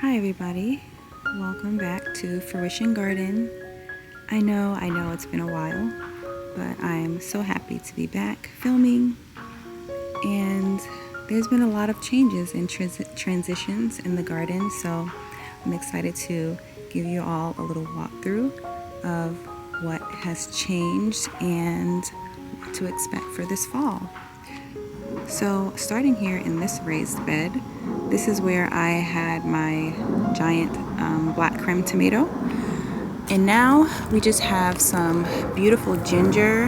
Hi everybody, welcome back to Fruition Garden. I know it's been a while, but I'm so happy to be back filming, and there's been a lot of changes and transitions in the garden, so I'm excited to give you all a little walkthrough of what has changed and what to expect for this fall. So starting here in this raised bed, this is where I had my giant black creme tomato. And now we just have some beautiful ginger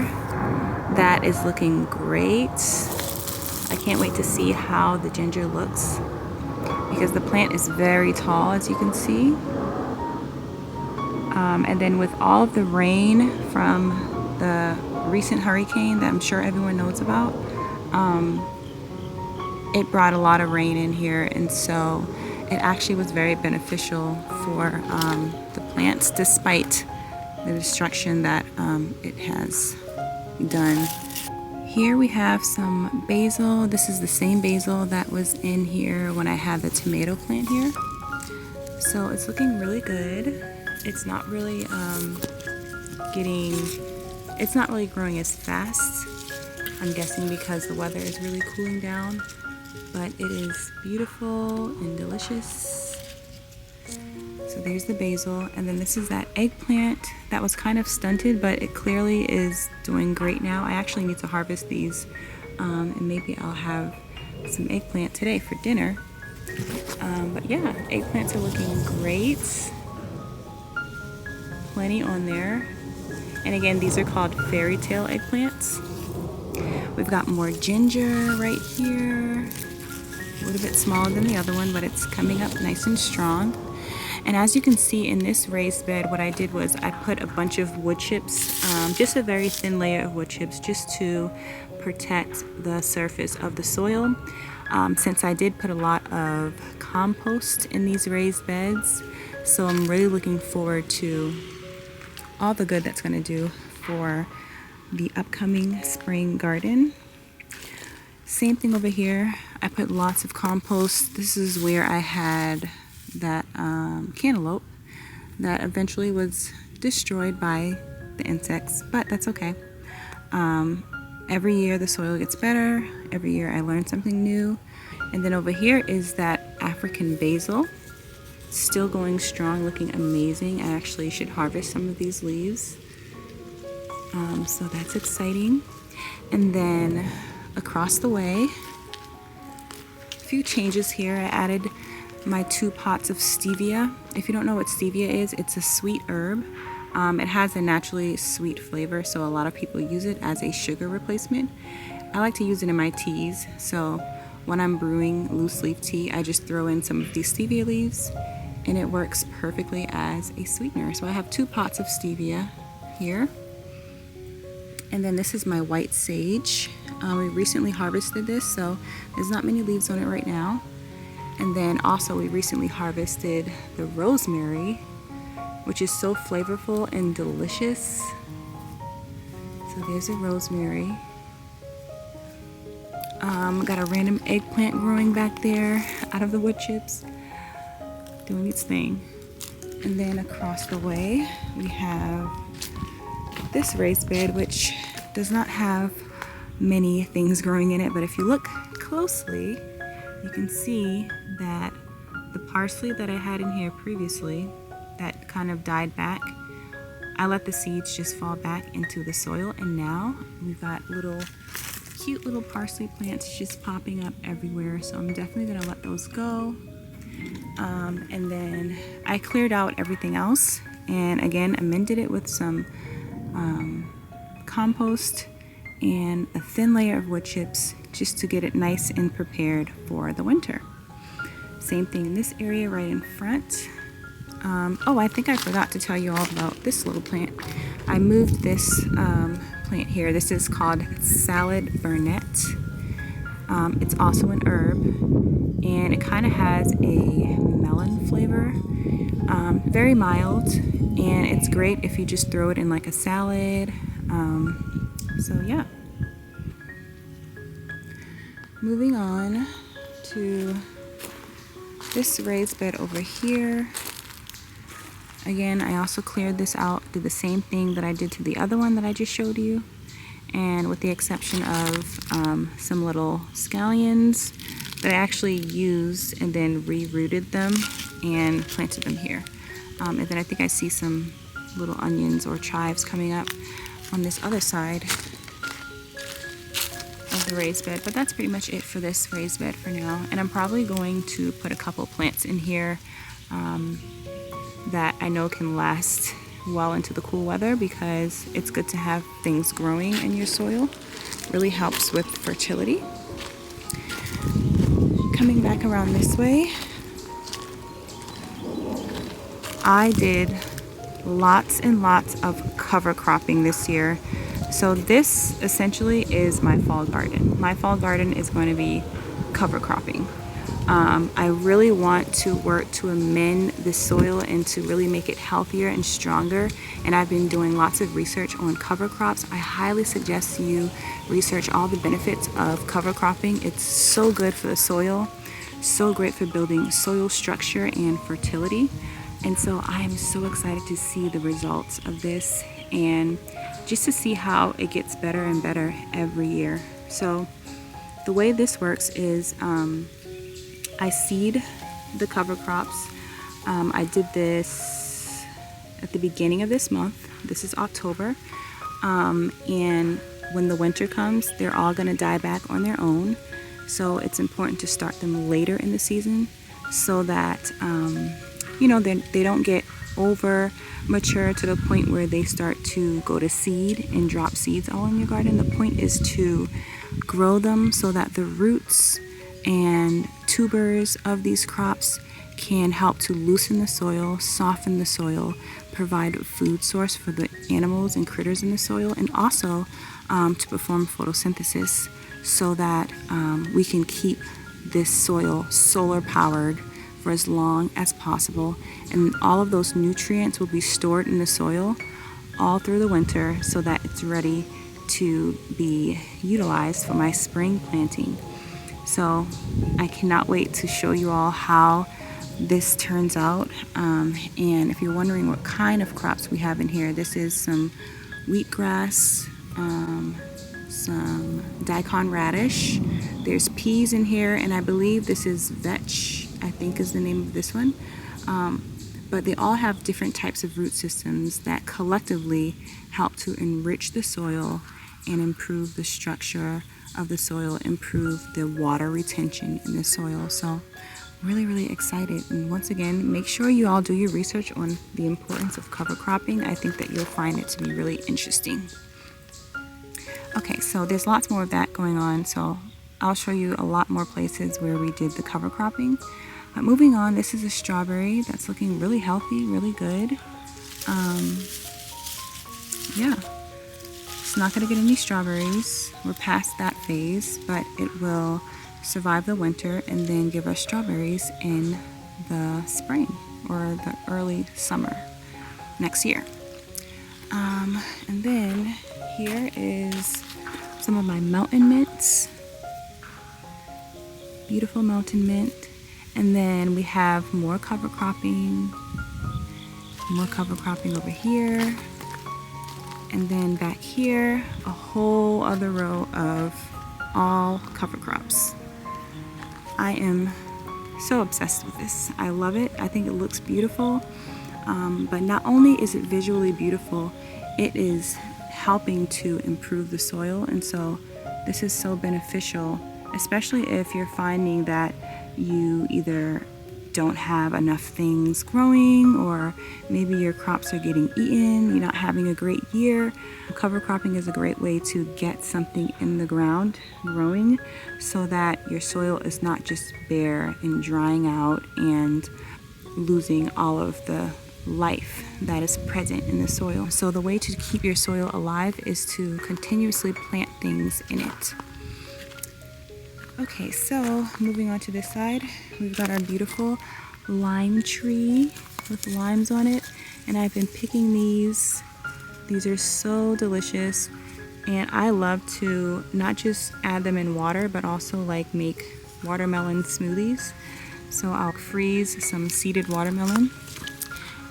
that is looking great. I can't wait to see how the ginger looks because the plant is very tall, as you can see. And then with all of the rain from the recent hurricane that I'm sure everyone knows about, it brought a lot of rain in here, and so it actually was very beneficial for the plants despite the destruction that it has done. Here we have some basil. This is the same basil that was in here when I had the tomato plant here. So it's looking really good. It's not really it's not really growing as fast. I'm guessing because the weather is really cooling down, but it is beautiful and delicious. So there's the basil, and then this is that eggplant that was kind of stunted, but it clearly is doing great now. I actually need to harvest these, and maybe I'll have some eggplant today for dinner. But yeah, eggplants are looking great. Plenty on there. And again, these are called fairy tale eggplants. We've got more ginger right here. A little bit smaller than the other one, but it's coming up nice and strong. And as you can see in this raised bed, what I did was I put a bunch of wood chips, just a very thin layer of wood chips, just to protect the surface of the soil. Since I did put a lot of compost in these raised beds, so I'm really looking forward to all the good that's going to do for the upcoming spring garden. Same thing over here. I put lots of compost. This is where I had that cantaloupe that eventually was destroyed by the insects, but that's okay. Every year the soil gets better. Every year I learn something new. And then over here is that African basil, still going strong, looking amazing. I actually should harvest some of these leaves. So that's exciting. And then across the way, a few changes here. I added my 2 pots of stevia. If you don't know what stevia is, it's a sweet herb. It has a naturally sweet flavor, so a lot of people use it as a sugar replacement. I like to use it in my teas, so when I'm brewing loose leaf tea, I just throw in some of these stevia leaves, and it works perfectly as a sweetener. So I have 2 pots of stevia here. And then this is my white sage. We recently harvested this, so there's not many leaves on it right now. And then also we recently harvested the rosemary, which is so flavorful and delicious. So there's a rosemary. Got a random eggplant growing back there out of the wood chips, doing its thing. And then across the way we have this raised bed, which does not have many things growing in it, but if you look closely, you can see that the parsley that I had in here previously that kind of died back, I let the seeds just fall back into the soil, and now we've got cute little parsley plants just popping up everywhere, so I'm definitely gonna let those go. And then I cleared out everything else and again amended it with some compost and a thin layer of wood chips just to get it nice and prepared for the winter. Same thing in this area right in front. Oh, I think I forgot to tell you all about this little plant. I moved this plant here. This is called salad burnet. It's also an herb, and it kind of has a melon flavor. Very mild, and it's great if you just throw it in like a salad. So yeah. Moving on to This raised bed over here, again, I also cleared this out, did the same thing that I did to the other one that I just showed you. And with the exception of some little scallions that I actually used and then rerooted them and planted them here. And then I think I see some little onions or chives coming up on this other side of the raised bed. But that's pretty much it for this raised bed for now. And I'm probably going to put a couple plants in here that I know can last well into the cool weather, because it's good to have things growing in your soil. Really helps with fertility. Coming back around this way, I did lots and lots of cover cropping this year. So this essentially is my fall garden. My fall garden is going to be cover cropping. I really want to work to amend the soil and to really make it healthier and stronger. And I've been doing lots of research on cover crops. I highly suggest you research all the benefits of cover cropping. It's so good for the soil, so great for building soil structure and fertility. And so I am so excited to see the results of this and just to see how it gets better and better every year. So the way this works is I seed the cover crops. I did this at the beginning of this month. This is October. And when the winter comes, they're all going to die back on their own. So it's important to start them later in the season so that, they don't get over mature to the point where they start to go to seed and drop seeds all in your garden. The point is to grow them so that the roots and tubers of these crops can help to loosen the soil, soften the soil, provide a food source for the animals and critters in the soil, and also to perform photosynthesis so that we can keep this soil solar powered for as long as possible. And all of those nutrients will be stored in the soil all through the winter so that it's ready to be utilized for my spring planting. So I cannot wait to show you all how this turns out. And if you're wondering what kind of crops we have in here, this is some wheatgrass, some daikon radish. There's peas in here, and I believe this is vetch, I think is the name of this one. But they all have different types of root systems that collectively help to enrich the soil and improve the structure of the soil, improve the water retention in the soil. So really, really excited. And once again, make sure you all do your research on the importance of cover cropping. I think that you'll find it to be really interesting. Okay, so there's lots more of that going on. So I'll show you a lot more places where we did the cover cropping. But moving on, this is a strawberry that's looking really healthy, really good. Yeah. It's not going to get any strawberries. We're past that phase, but it will survive the winter and then give us strawberries in the spring or the early summer next year. And then here is some of my mountain mints. Beautiful mountain mint. And then we have more cover cropping over here. And then back here, a whole other row of all cover crops. I am so obsessed with this. I love it. I think it looks beautiful. But not only is it visually beautiful, it is helping to improve the soil. And so this is so beneficial, especially if you're finding that you either don't have enough things growing, or maybe your crops are getting eaten, you're not having a great year. Cover cropping is a great way to get something in the ground growing so that your soil is not just bare and drying out and losing all of the life that is present in the soil. So the way to keep your soil alive is to continuously plant things in it. Okay, so moving on to this side, we've got our beautiful lime tree with limes on it, and I've been picking these. These are so delicious, and I love to not just add them in water, but also like make watermelon smoothies. So I'll freeze some seeded watermelon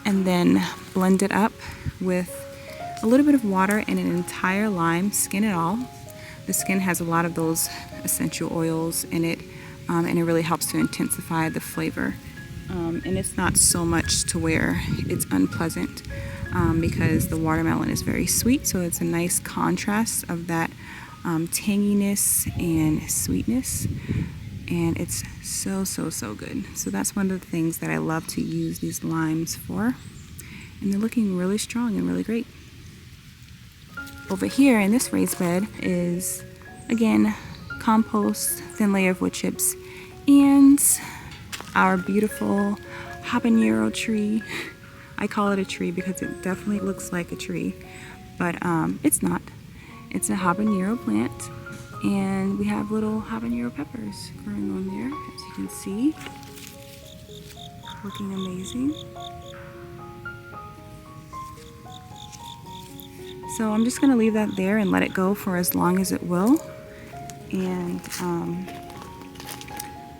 and then blend it up with a little bit of water and an entire lime, skin it all. The skin has a lot of those essential oils in it, and it really helps to intensify the flavor. And it's not so much to where it's unpleasant, because the watermelon is very sweet, so it's a nice contrast of that tanginess and sweetness, and it's so good. So that's one of the things that I love to use these limes for, and they're looking really strong and really great. Over here in this raised bed is, again, compost, thin layer of wood chips, and our beautiful habanero tree. I call it a tree because it definitely looks like a tree, but it's not. It's a habanero plant, and we have little habanero peppers growing on there, as you can see. Looking amazing. So I'm just gonna leave that there and let it go for as long as it will. And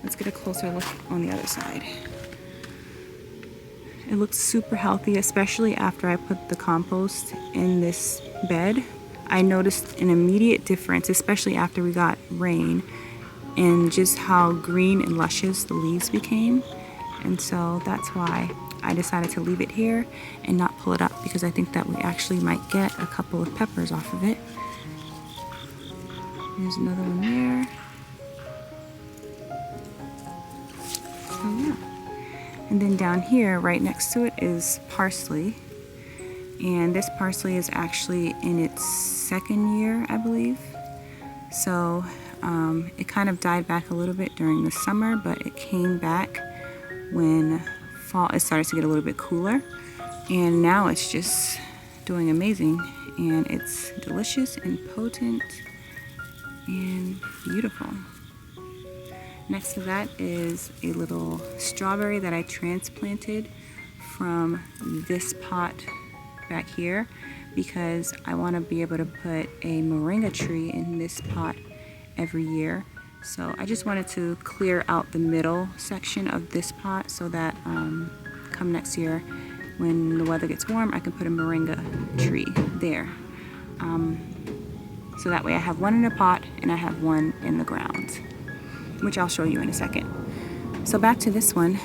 let's get a closer look on the other side. It looks super healthy, especially after I put the compost in this bed. I noticed an immediate difference, especially after we got rain, and just how green and luscious the leaves became. And so that's why I decided to leave it here and not pull it up, because I think that we actually might get a couple of peppers off of it. There's another one there. So yeah. And then down here, right next to it, is parsley. And this parsley is actually in its second year, I believe. So it kind of died back a little bit during the summer, but it came back when fall, it started to get a little bit cooler. And now it's just doing amazing. And it's delicious and potent and beautiful. Next to that is a little strawberry that I transplanted from this pot back here, because I want to be able to put a moringa tree in this pot every year. So I just wanted to clear out the middle section of this pot so that come next year when the weather gets warm, I can put a moringa tree there. So that way I have one in a pot and I have one in the ground, which I'll show you in a second. So back to this one.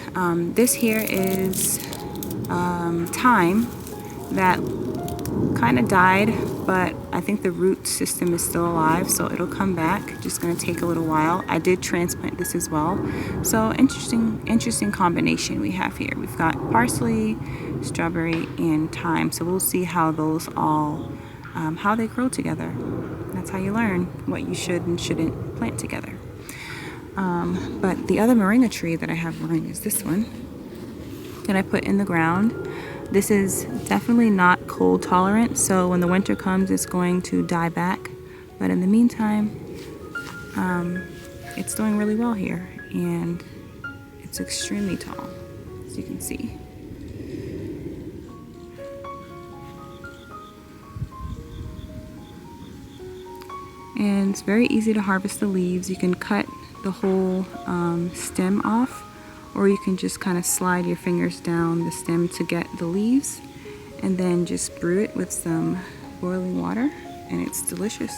This here is thyme that kind of died, but I think the root system is still alive, so it'll come back. Just gonna take a little while. I did transplant this as well. So interesting combination we have here. We've got parsley, strawberry, and thyme. So we'll see how those all, how they grow together. That's how you learn what you should and shouldn't plant together. But the other moringa tree that I have growing is this one that I put in the ground. This is definitely not cold tolerant, so when the winter comes, it's going to die back. But in the meantime, it's doing really well here, and it's extremely tall, as you can see. And it's very easy to harvest the leaves. You can cut the whole stem off, or you can just kind of slide your fingers down the stem to get the leaves, and then just brew it with some boiling water, and it's delicious.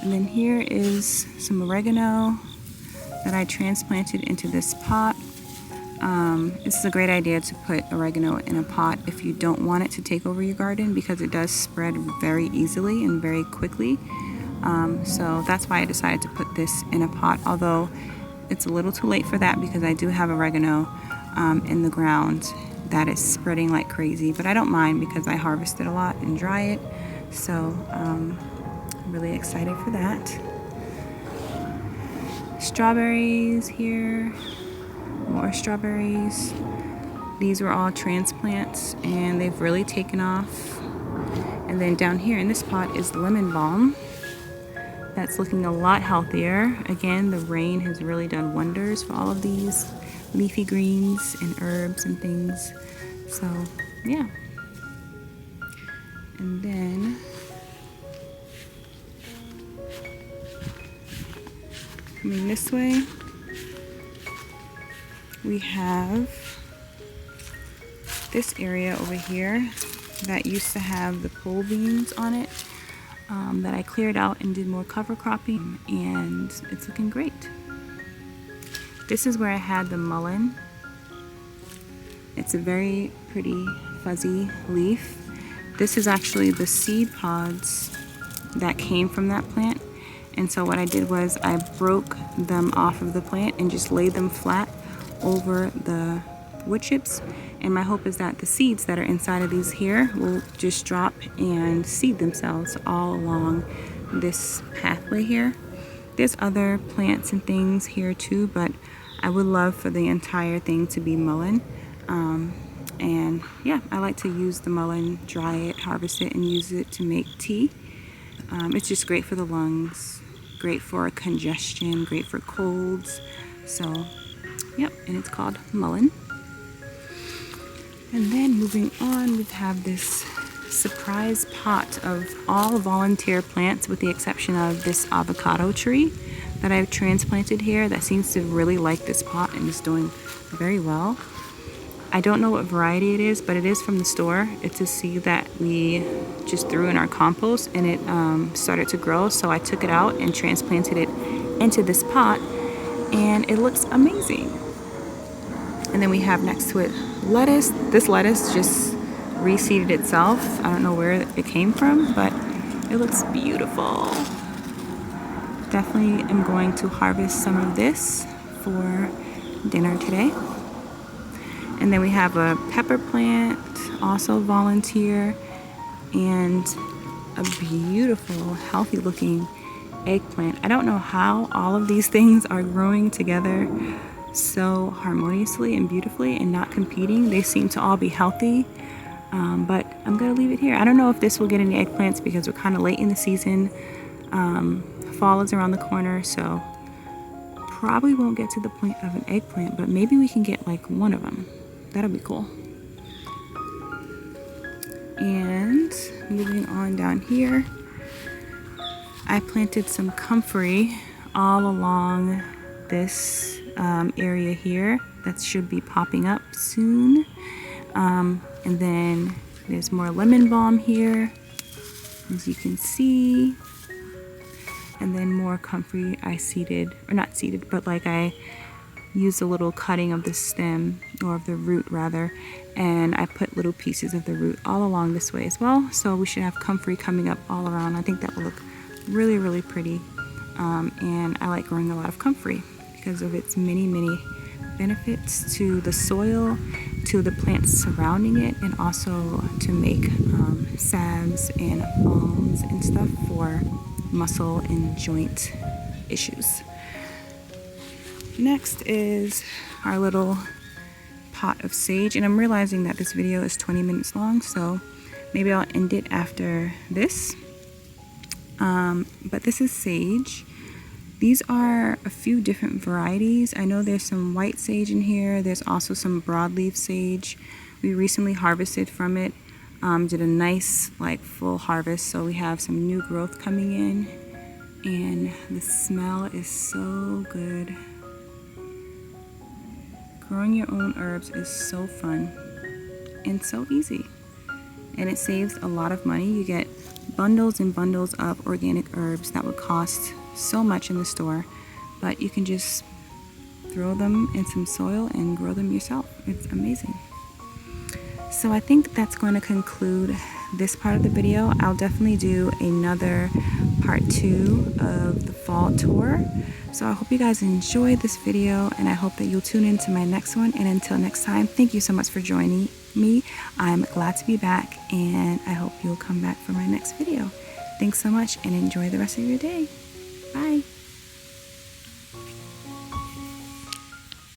And then here is some oregano that I transplanted into this pot. This is a great idea to put oregano in a pot if you don't want it to take over your garden, because it does spread very easily and very quickly. So that's why I decided to put this in a pot, although it's a little too late for that because I do have oregano in the ground that is spreading like crazy, but I don't mind because I harvest it a lot and dry it. So I'm really excited for that. Strawberries here, more strawberries. These were all transplants and they've really taken off. And then down here in this pot is lemon balm. That's looking a lot healthier. Again, the rain has really done wonders for all of these leafy greens and herbs and things. So, yeah. And then coming this way, we have this area over here that used to have the pole beans on it, that I cleared out and did more cover cropping, and it's looking great. This is where I had the mullein. It's a very pretty fuzzy leaf. This is actually the seed pods that came from that plant. And so what I did was I broke them off of the plant and just laid them flat over the wood chips. And my hope is that the seeds that are inside of these here will just drop and seed themselves all along this pathway here. There's other plants and things here too, but I would love for the entire thing to be mullein. And yeah, I like to use the mullein, dry it, harvest it, and use it to make tea. It's just great for the lungs, great for congestion, great for colds. So, yep, and it's called mullein. And then moving on, we have this surprise pot of all volunteer plants with the exception of this avocado tree that I've transplanted here that seems to really like this pot and is doing very well. I don't know what variety it is, but it is from the store. It's a seed that we just threw in our compost and it started to grow. So I took it out and transplanted it into this pot and it looks amazing. And then we have next to it lettuce. This lettuce just reseeded itself. I don't know where it came from, but it looks beautiful. Definitely am going to harvest some of this for dinner today. And then we have a pepper plant, also volunteer, and a beautiful, healthy looking eggplant. I don't know how all of these things are growing together so harmoniously and beautifully and not competing. They seem to all be healthy, but I'm gonna leave it here. I don't know if this will get any eggplants because we're kind of late in the season. Fall is around the corner, so probably won't get to the point of an eggplant, but maybe we can get like one of them. That'll be cool. And moving on down here, I planted some comfrey all along this area here that should be popping up soon. And then there's more lemon balm here, as you can see. And then more comfrey I seeded, or not seeded, but like I used a little cutting of the stem, or of the root rather, and I put little pieces of the root all along this way as well. So we should have comfrey coming up all around. I think that will look really, really pretty. And I like growing a lot of comfrey because of its many, many benefits to the soil, to the plants surrounding it, and also to make salves and balms and stuff for muscle and joint issues. Next is our little pot of sage, and I'm realizing that this video is 20 minutes long, so maybe I'll end it after this. But this is sage. These are a few different varieties. I know there's some white sage in here. There's also some broadleaf sage. We recently harvested from it. Did a nice like full harvest, so we have some new growth coming in, and the smell is so good. Growing your own herbs is so fun and so easy, and it saves a lot of money. You get bundles and bundles of organic herbs that would cost so much in the store, but you can just throw them in some soil and grow them yourself. It's amazing. So I think that's going to conclude this part of the video. I'll definitely do another part 2 of the fall tour. So I hope you guys enjoyed this video, and I hope that you'll tune into my next one. And until next time, thank you so much for joining me. I'm glad to be back, and I hope you'll come back for my next video. Thanks so much, and enjoy the rest of your day. Bye.